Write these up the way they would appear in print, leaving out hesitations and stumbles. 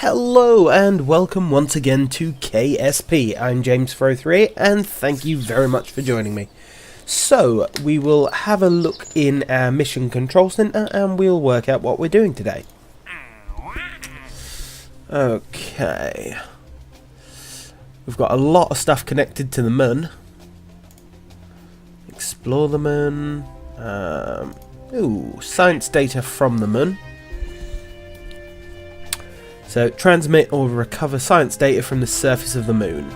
Hello and welcome once again to KSP. I'm James403 and thank you very much for joining me. So, we will have a look in our mission control center and we'll work out what we're doing today. Okay. We've got a lot of stuff connected to the moon. Explore the moon. Science data from the moon. So, transmit or recover science data from the surface of the moon.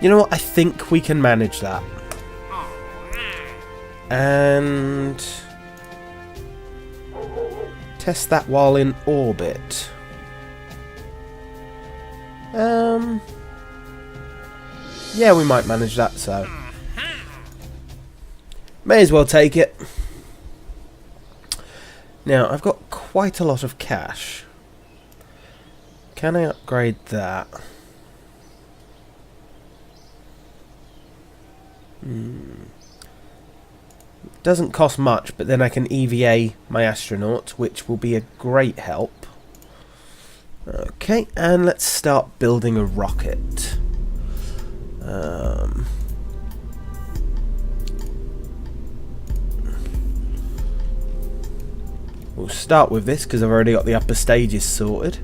You know what? I think we can manage that. And test that while in orbit. Yeah, we might manage that, so may as well take it. Now, I've got quite a lot of cash. Can I upgrade that? Doesn't cost much, but then I can EVA my astronaut, which will be a great help. Okay, and let's start building a rocket. We'll start with this because I've already got the upper stages sorted.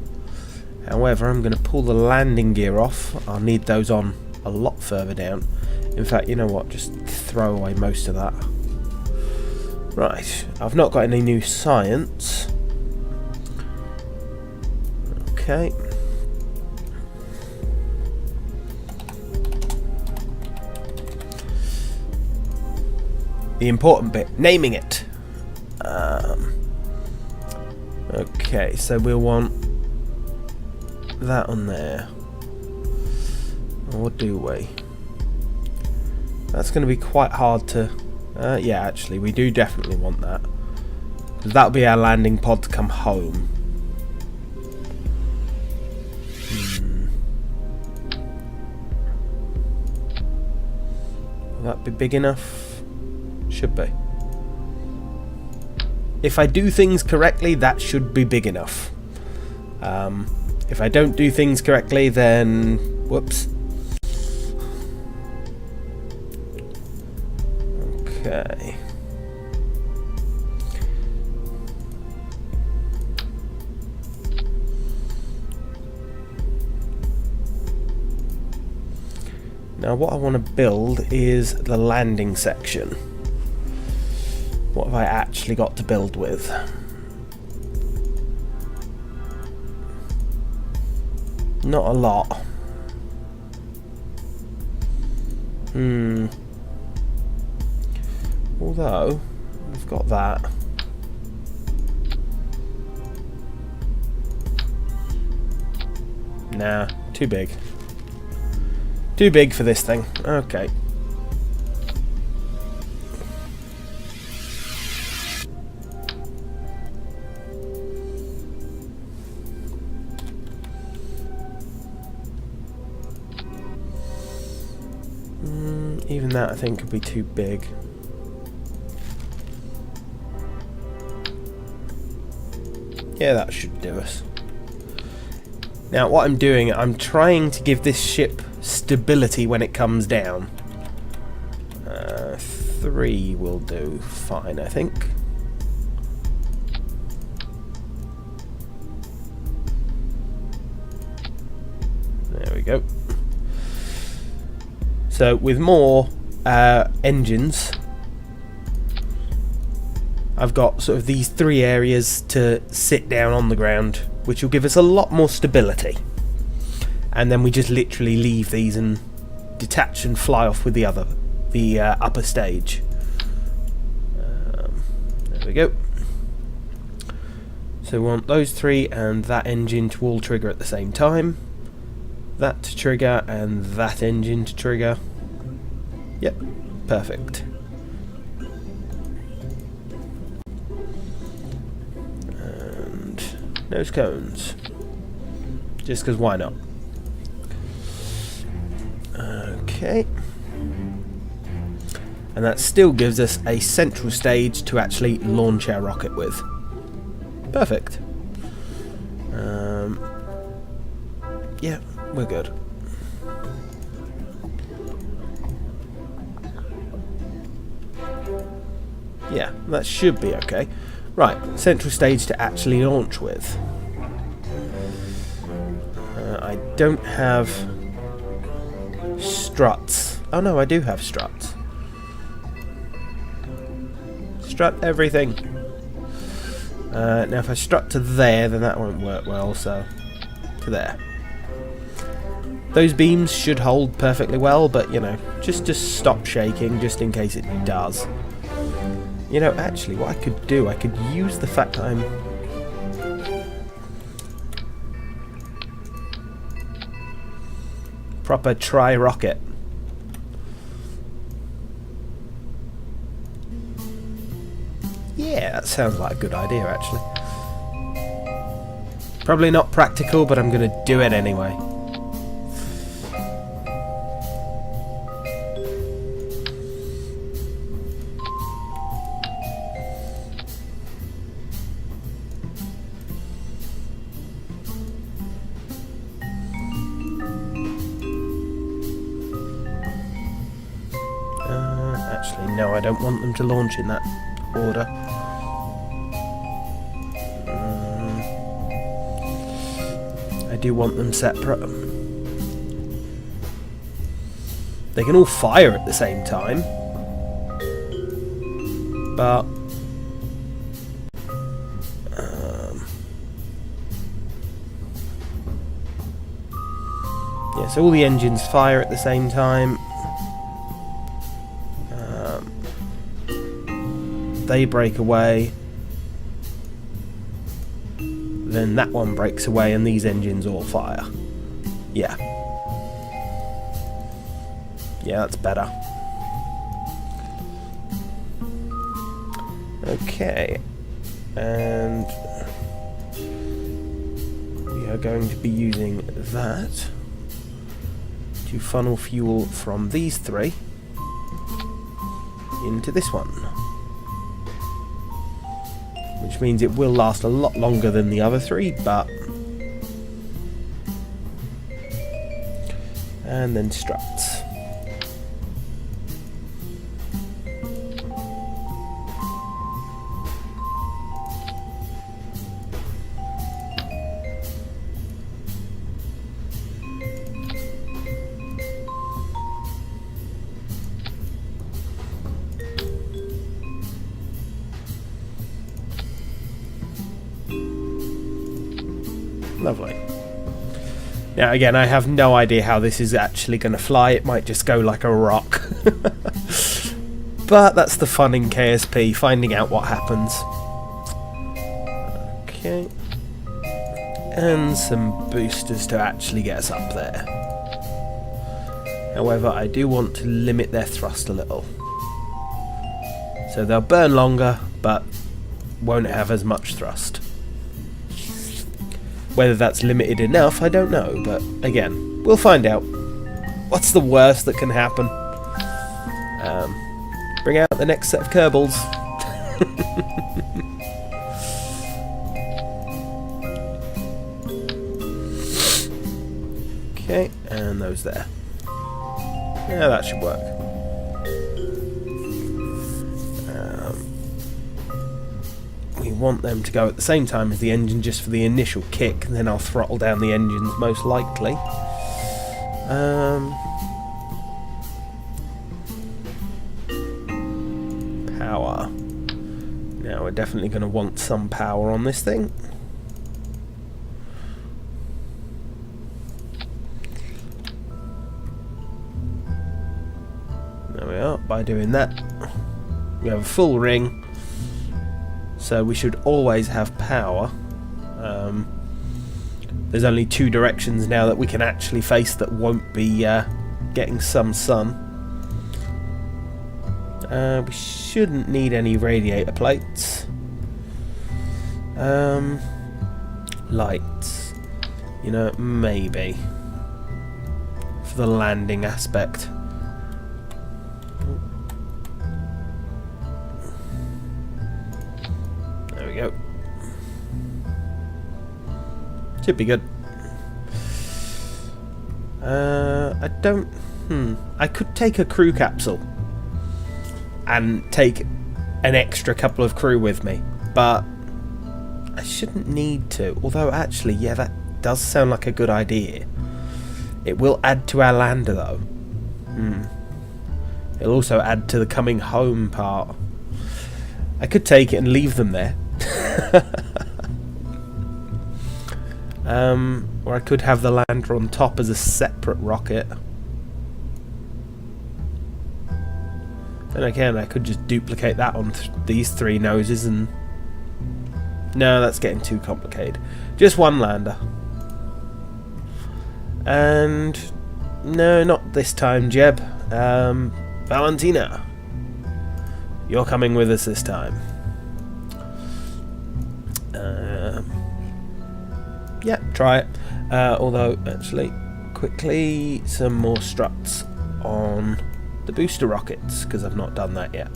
However, I'm going to pull the landing gear off. I'll need those on a lot further down. In fact, you know what? Just throw away most of that. Right, I've not got any new science. Okay. The important bit, naming it. Okay, so we'll want that on there. Or do we? That's going to be quite hard to... yeah, actually, we do definitely want that. Because that'll be our landing pod to come home. Will that be big enough? Should be. If I do things correctly, that should be big enough. If I don't do things correctly, then... whoops. Okay. Now what I want to build is the landing section. What have I actually got to build with? Not a lot. Although, we've got that. Nah, too big. Too big for this thing. Okay. Even that I think could be too big. Yeah, that should do us. Now what I'm doing, I'm trying to give this ship stability when it comes down. 3 will do fine, I think. There we go. So with more engines, I've got sort of these 3 areas to sit down on the ground, which will give us a lot more stability. And then we just literally leave these and detach and fly off with the upper stage. There we go. So we want those 3 and that engine to all trigger at the same time. That to trigger and that engine to trigger. Yep, perfect. And nose cones. Just because why not? Okay. And that still gives us a central stage to actually launch our rocket with. Perfect. Yeah, we're good. Yeah, that should be okay. Right, central stage to actually launch with. I don't have struts. Oh no, I do have struts. Strut everything. Now if I strut to there, then that won't work well, so to there. Those beams should hold perfectly well, but you know, just stop shaking just in case it does. You know, actually what I could do, I could use the fact that I'm proper tri-rocket. Yeah, that sounds like a good idea, actually. Probably not practical, but I'm going to do it anyway. Actually, no, I don't want them to launch in that order. I do want them separate. They can all fire at the same time, but yeah, so all the engines fire at the same time. They break away, then that one breaks away and these engines all fire. Yeah. Yeah, that's better. Okay. And we are going to be using that to funnel fuel from these three into this one. Which means it will last a lot longer than the other three, but... And then struts. Lovely. Now again, I have no idea how this is actually going to fly. It might just go like a rock. But that's the fun in KSP, finding out what happens. Okay. And some boosters to actually get us up there. However, I do want to limit their thrust a little. So they'll burn longer, but won't have as much thrust. Whether that's limited enough, I don't know, but again, we'll find out. What's the worst that can happen? Bring out the next set of Kerbals. Okay, and those there. Yeah, that should work. We want them to go at the same time as the engine just for the initial kick, and then I'll throttle down the engines most likely. Power. Now we're definitely going to want some power on this thing. There we are. By doing that, we have a full ring. So we should always have power. There's only two directions now that we can actually face that won't be getting some sun. We shouldn't need any radiator plates. Lights. You know, maybe. For the landing aspect. Go. Should be good. I don't... I could take a crew capsule and take an extra couple of crew with me, but I shouldn't need to. Although, actually, yeah, that does sound like a good idea. It will add to our lander, though. It'll also add to the coming home part. I could take it and leave them there. Or I could have the lander on top as a separate rocket. Then again, I could just duplicate that on these three noses and... No, that's getting too complicated. Just one lander. And... No, not this time, Jeb. Valentina. You're coming with us this time. Yeah, try it. Although, actually, quickly, some more struts on the booster rockets, because I've not done that yet.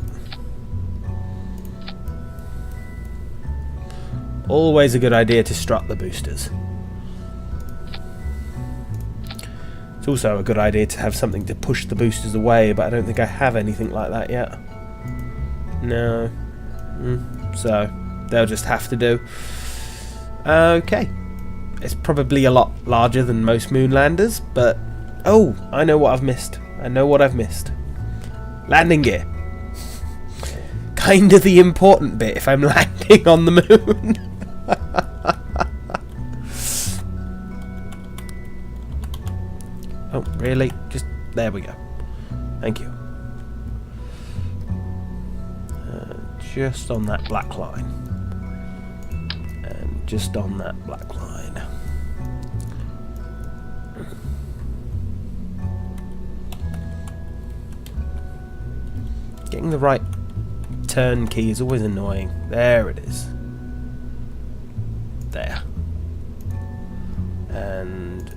Always a good idea to strut the boosters. It's also a good idea to have something to push the boosters away, but I don't think I have anything like that yet. No. So, they'll just have to do. Okay. It's probably a lot larger than most moon landers, but... Oh, I know what I've missed. I know what I've missed. Landing gear. Kind of the important bit if I'm landing on the moon. Oh, really? Just... There we go. Thank you. Just on that black line. And just on that black line. Getting the right turn key is always annoying. There it is. There. And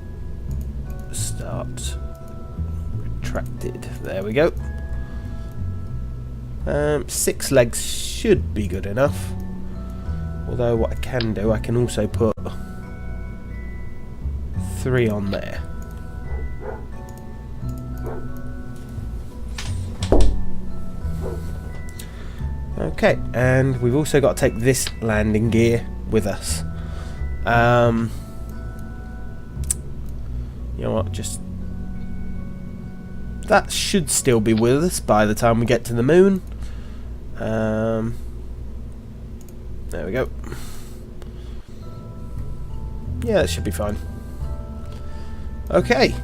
start retracted. There we go. 6 legs should be good enough. Although what I can do, I can also put 3 on there. Okay, and we've also got to take this landing gear with us. You know what, just... That should still be with us by the time we get to the moon. There we go. Yeah, that should be fine. Okay.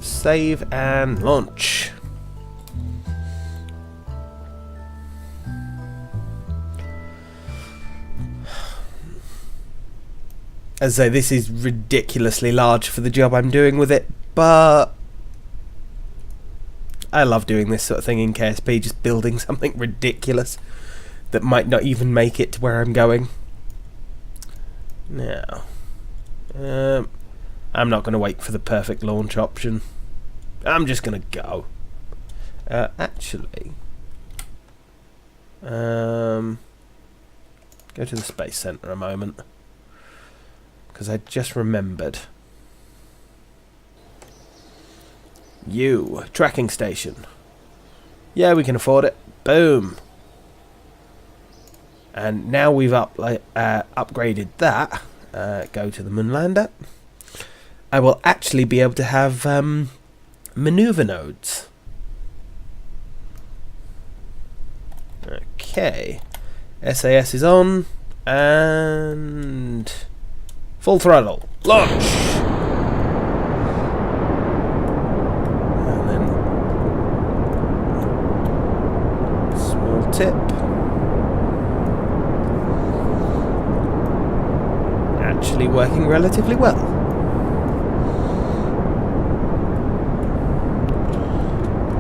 Save and launch. As I say, this is ridiculously large for the job I'm doing with it, but I love doing this sort of thing in KSP, just building something ridiculous that might not even make it to where I'm going. Now, I'm not going to wait for the perfect launch option. I'm just going to go. Actually, go to the Space Center a moment. Because I just remembered. Tracking station. Yeah, we can afford it. Boom. And now we've upgraded that. Go to the Moonlander. I will actually be able to have maneuver nodes. Okay. SAS is on. And... Full throttle. Launch! And then... Small tip. Actually working relatively well.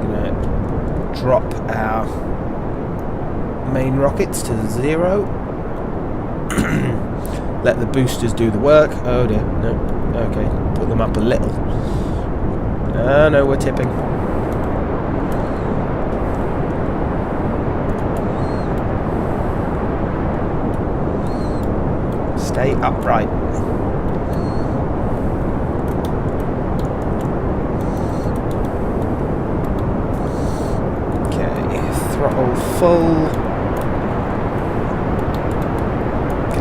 Gonna drop our main rockets to 0. Let the boosters do the work. Oh dear, no. Okay, put them up a little. No, we're tipping. Stay upright. full.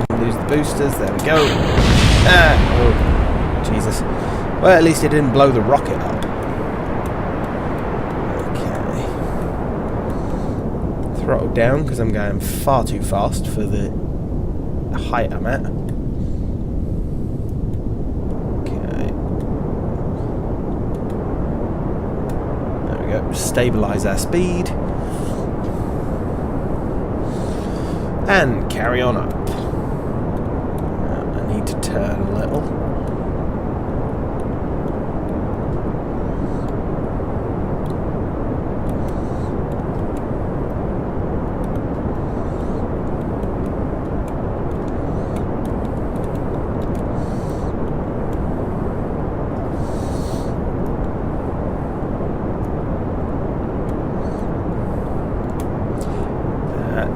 Gonna lose the boosters. There we go. Ah! Oh, Jesus. Well, at least it didn't blow the rocket up. Okay. Throttle down because I'm going far too fast for the height I'm at. Okay. There we go. Stabilize our speed. And carry on up. I need to turn a little.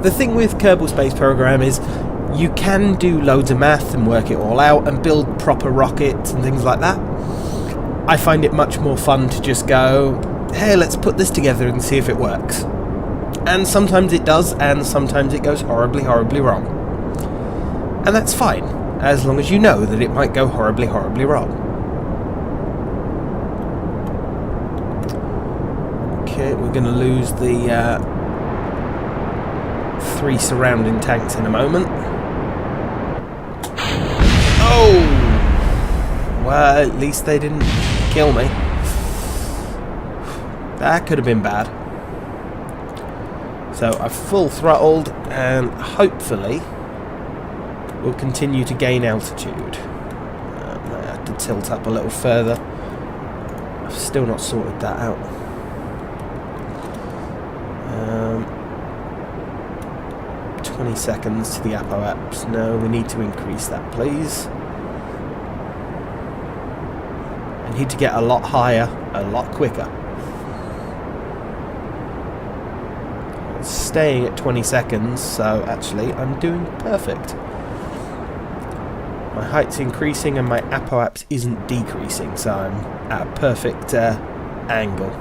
The thing with Kerbal Space Program is you can do loads of math and work it all out and build proper rockets and things like that. I find it much more fun to just go, hey, let's put this together and see if it works. And sometimes it does, and sometimes it goes horribly, horribly wrong. And that's fine, as long as you know that it might go horribly, horribly wrong. Okay, we're going to lose the 3 surrounding tanks in a moment. Oh! Well, at least they didn't kill me. That could have been bad. So I've full throttled and hopefully we'll continue to gain altitude. I might have to tilt up a little further. I've still not sorted that out. 20 seconds to the apoaps. No, we need to increase that, please. I need to get a lot higher, a lot quicker. It's staying at 20 seconds, so actually I'm doing perfect. My height's increasing and my apoaps isn't decreasing, so I'm at a perfect angle.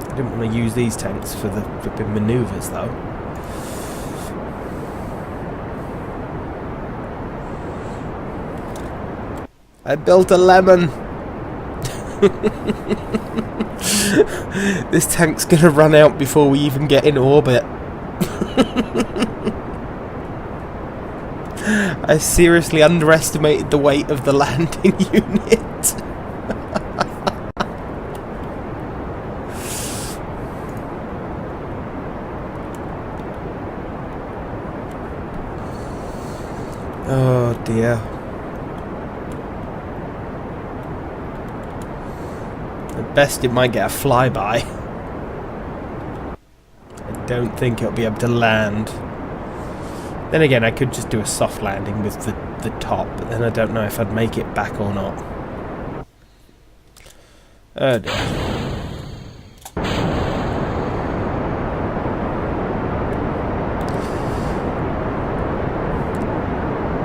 I didn't want to use these tanks for the flipping manoeuvres though. I built a lemon! This tank's gonna run out before we even get in orbit. I seriously underestimated the weight of the landing unit. Oh dear. At best it might get a flyby. I don't think it'll be able to land. Then again, I could just do a soft landing with the top, but then I don't know if I'd make it back or not. Oh dear.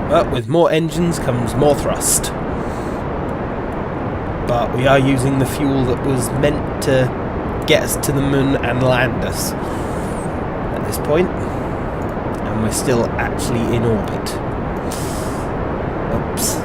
But with more engines comes more thrust. But we are using the fuel that was meant to get us to the moon and land us at this point. And we're still actually in orbit. Oops.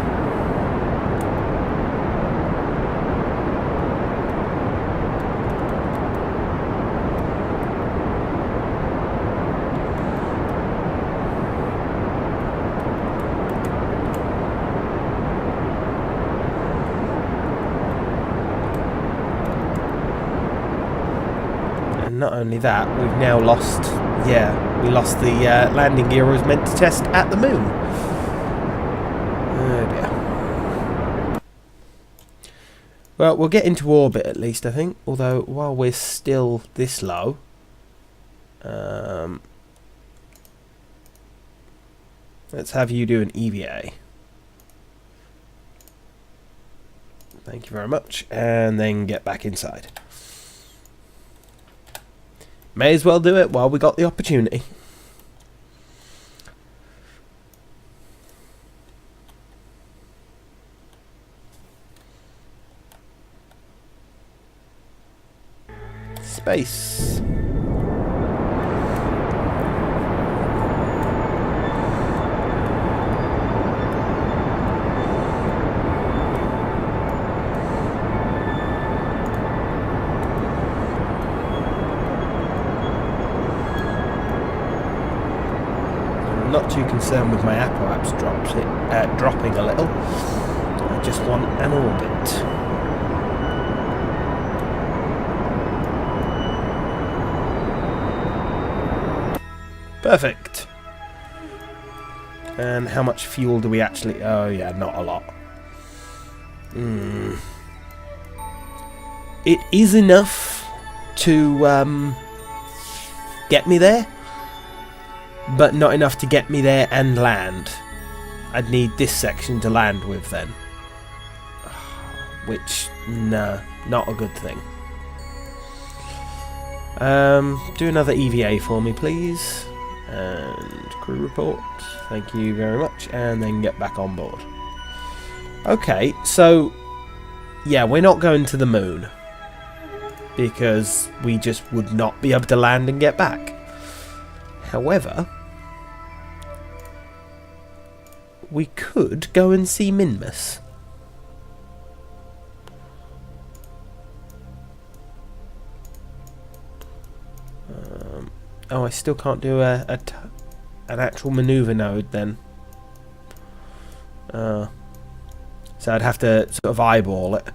Not only that, we've now lost, we lost the landing gear I was meant to test at the moon. Oh dear. Well, we'll get into orbit at least, I think, although while we're still this low, let's have you do an EVA. Thank you very much, and then get back inside. May as well do it while we got the opportunity. space. Not too concerned with my apoapse dropping a little. I just want an orbit. Perfect. And how much fuel do we actually... Oh yeah, not a lot. It is enough to get me there, but not enough to get me there and land. I'd need this section to land with then. Which, no, not a good thing. Do another EVA for me, please. And crew report. Thank you very much. And then get back on board. Okay, so... yeah, we're not going to the moon. Because we just would not be able to land and get back. However, we could go and see Minmus. Oh, I still can't do an actual maneuver node then. So I'd have to sort of eyeball it.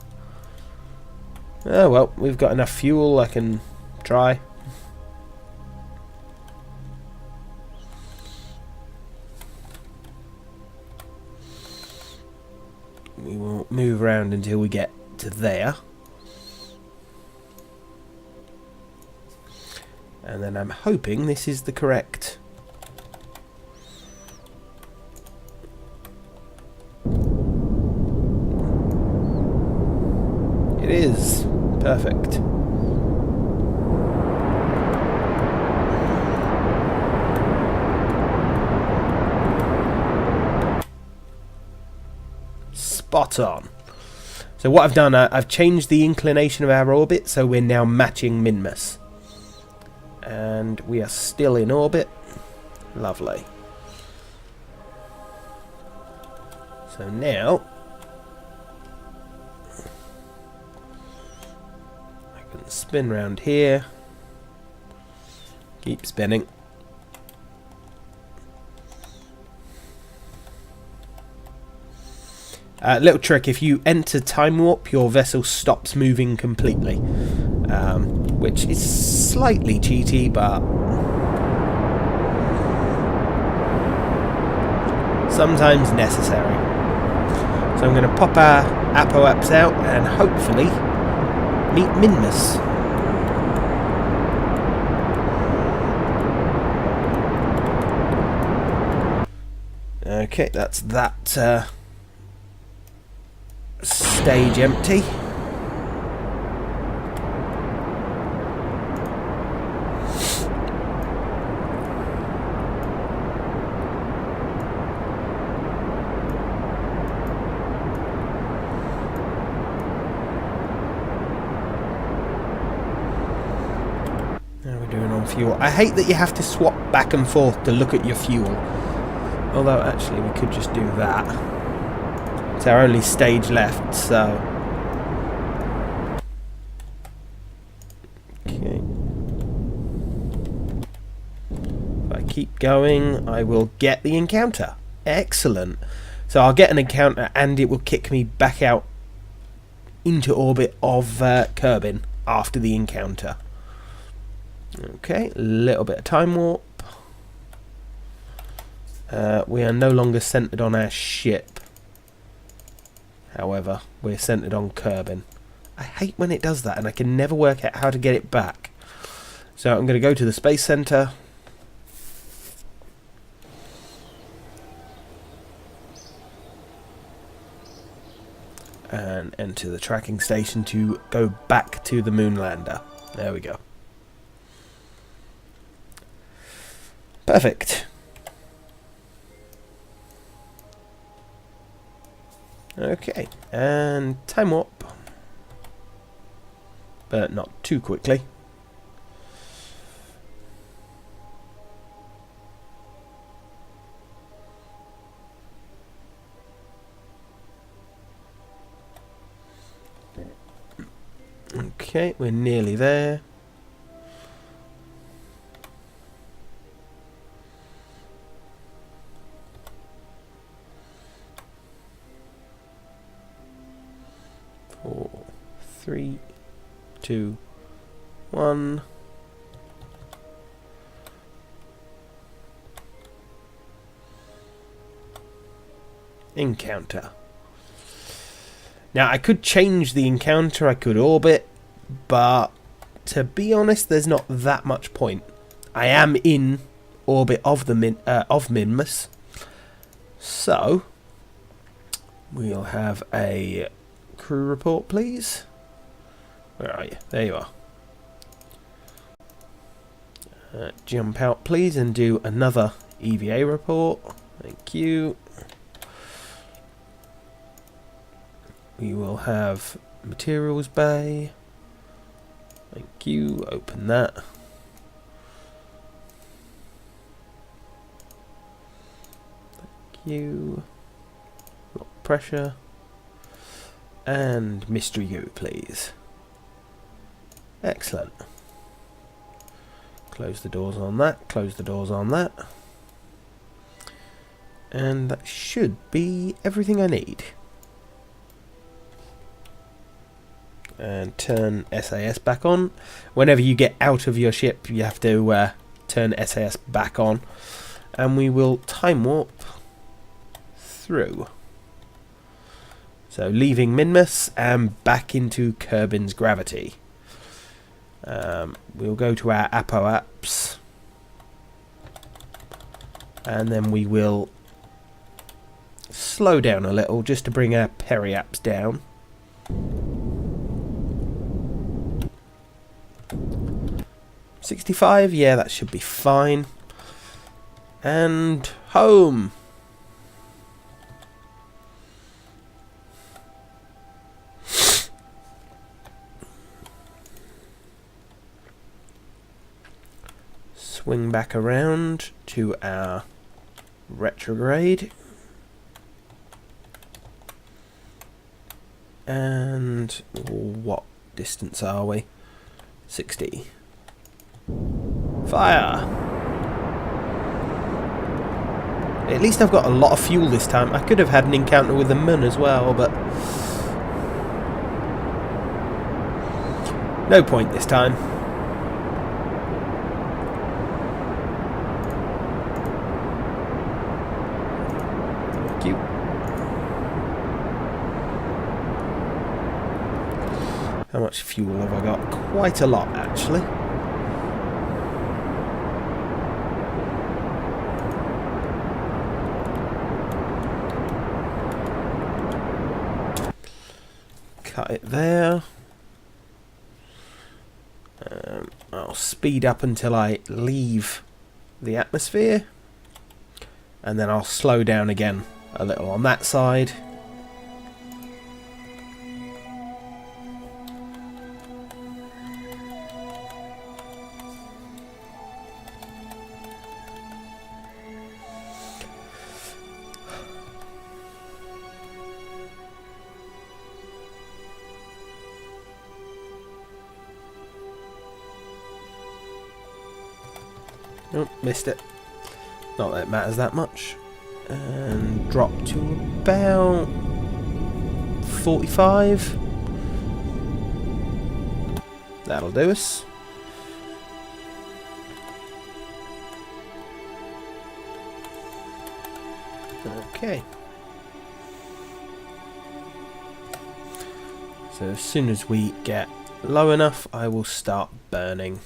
Oh well, we've got enough fuel, I can try. We will move around until we get to there. And then I'm hoping this is the correct... It is. Perfect. Spot on. So what I've done, I've changed the inclination of our orbit, so we're now matching Minmus. And we are still in orbit. Lovely. So now I can spin round here. Keep spinning. Little trick, if you enter time warp, your vessel stops moving completely. Which is slightly cheaty, but sometimes necessary. So I'm going to pop our apoapse out and hopefully meet Minmus. Okay, that's that stage empty. Fuel. I hate that you have to swap back and forth to look at your fuel. Although actually we could just do that. It's our only stage left, so... Okay. If I keep going, I will get the encounter. Excellent. So I'll get an encounter and it will kick me back out into orbit of Kerbin after the encounter. Okay, a little bit of time warp. We are no longer centered on our ship. However, we're centered on Kerbin. I hate when it does that and I can never work out how to get it back. So I'm going to go to the Space Center. And enter the tracking station to go back to the moon lander. There we go. Perfect. Okay, and time warp. But not too quickly. Okay, we're nearly there. Four, 3, 2, 1. Encounter. Now I could change the encounter, I could orbit, but to be honest, there's not that much point. I am in orbit of the Minmus, so we'll have a crew report, please. Where are you? There you are. Jump out, please, and do another EVA report. Thank you. We will have materials bay. Thank you. Open that. Thank you. Lock pressure. And mystery goo, please. Excellent. Close the doors on that. Close the doors on that. And that should be everything I need. And turn SAS back on. Whenever you get out of your ship, you have to turn SAS back on. And we will time warp through. So leaving Minmus and back into Kerbin's gravity. We'll go to our Apo apps. And then we will slow down a little just to bring our peri apps down. $65, yeah, that should be fine. And home. Swing back around to our retrograde. And what distance are we? 60. Fire! At least I've got a lot of fuel this time. I could have had an encounter with the moon as well, but no point this time. Thank you. How much fuel have I got? Quite a lot, actually. Cut it there. I'll speed up until I leave the atmosphere, and then I'll slow down again a little on that side. Oh, missed it. Not that it matters that much. And drop to about 45. That'll do us. Okay. So as soon as we get low enough, I will start burning.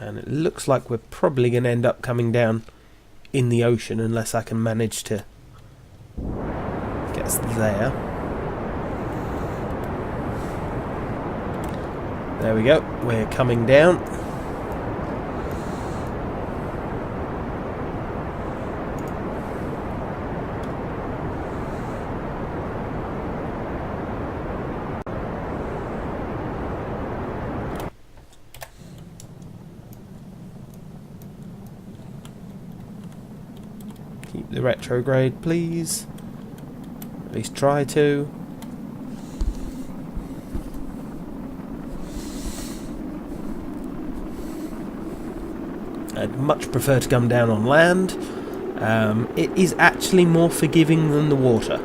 And it looks like we're probably going to end up coming down in the ocean unless I can manage to get us there. There we go, we're coming down. Keep the retrograde, please. At least try to. I'd much prefer to come down on land. It is actually more forgiving than the water.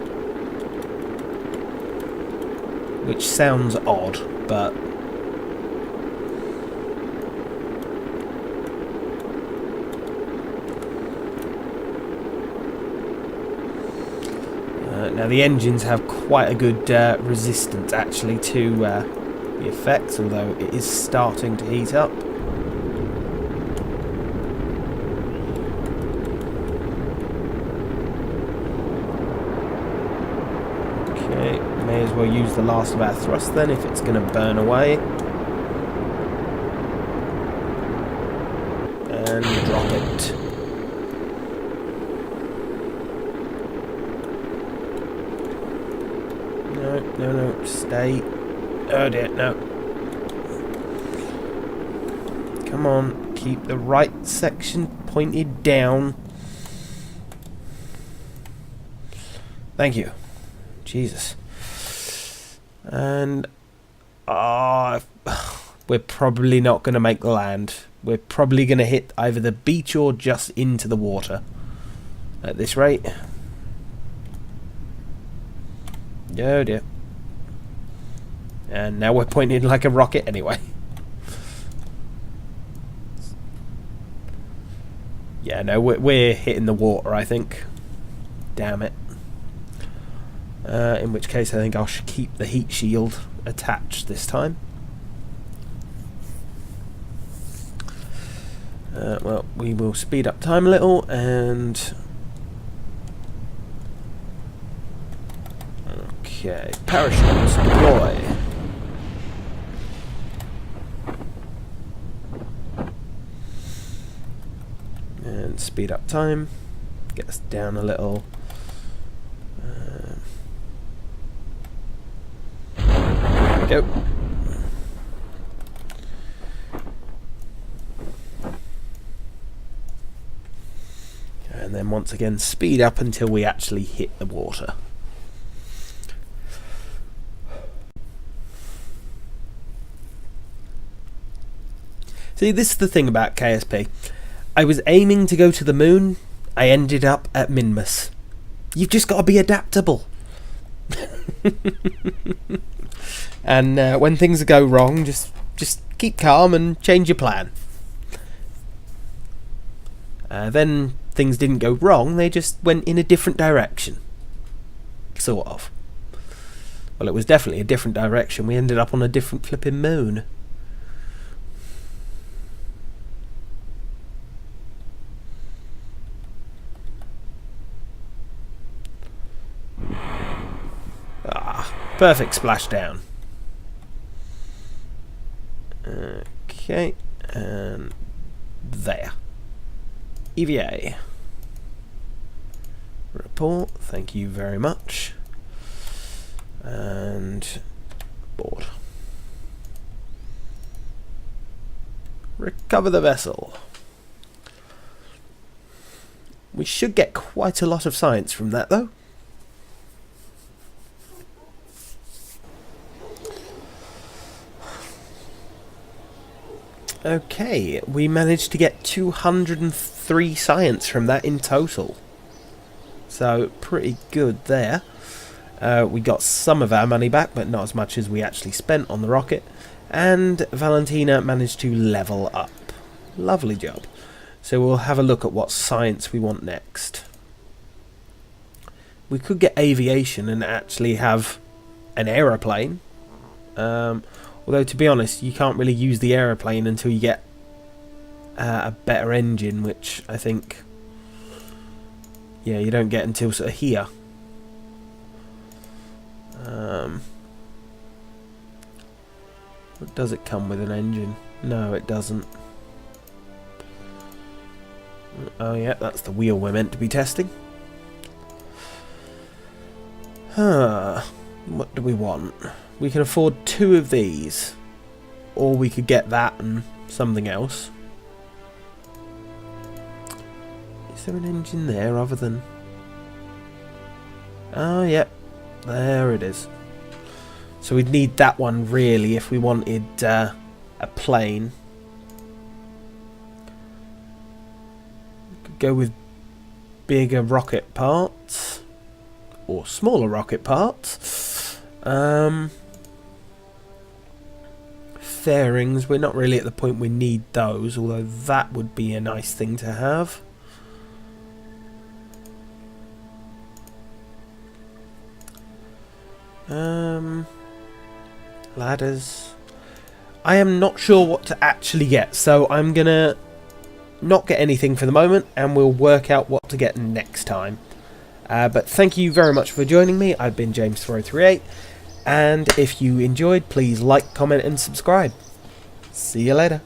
Which sounds odd, but... now the engines have quite a good resistance actually to the effects, although it is starting to heat up. Okay, may as well use the last of our thrust then if it's going to burn away. And drop it. No, stay. Oh dear, no. Come on, keep the right section pointed down. Thank you. Jesus. And... we're probably not going to make the land. We're probably going to hit either the beach or just into the water. At this rate. Oh dear. And now we're pointing like a rocket anyway. Yeah, no, we're hitting the water, I think. Damn it. In which case I think I should keep the heat shield attached this time. Well, we will speed up time a little and... Okay, parachutes deploy. And speed up time. Get us down a little. Go. And then once again speed up until we actually hit the water. See, this is the thing about KSP. I was aiming to go to the moon. I ended up at Minmus. You've just got to be adaptable. And when things go wrong, just keep calm and change your plan. Then things didn't go wrong. They just went in a different direction. Sort of. Well, it was definitely a different direction. We ended up on a different flipping moon. Perfect splashdown. Okay, and there. EVA. Report, thank you very much. And board. Recover the vessel. We should get quite a lot of science from that though. Okay, we managed to get 203 science from that in total. So, pretty good there. We got some of our money back, but not as much as we actually spent on the rocket. And Valentina managed to level up. Lovely job. So we'll have a look at what science we want next. We could get aviation and actually have an aeroplane. Although, to be honest, you can't really use the aeroplane until you get a better engine, which I think... Yeah, you don't get until sort of here. Does it come with an engine? No, it doesn't. Oh yeah, that's the wheel we're meant to be testing. What do we want? We can afford 2 of these. Or we could get that and something else. Is Is there an engine there other than... Oh, yep. There it is. So we'd need that one, really, if we wanted a plane. Could go with bigger rocket parts. Or smaller rocket parts. Fairings, we're not really at the point we need those, although that would be a nice thing to have. Ladders. I am not sure what to actually get, so I'm gonna not get anything for the moment, and we'll work out what to get next time. But thank you very much for joining me. I've been James438, and if you enjoyed, please like, comment and subscribe. See you later.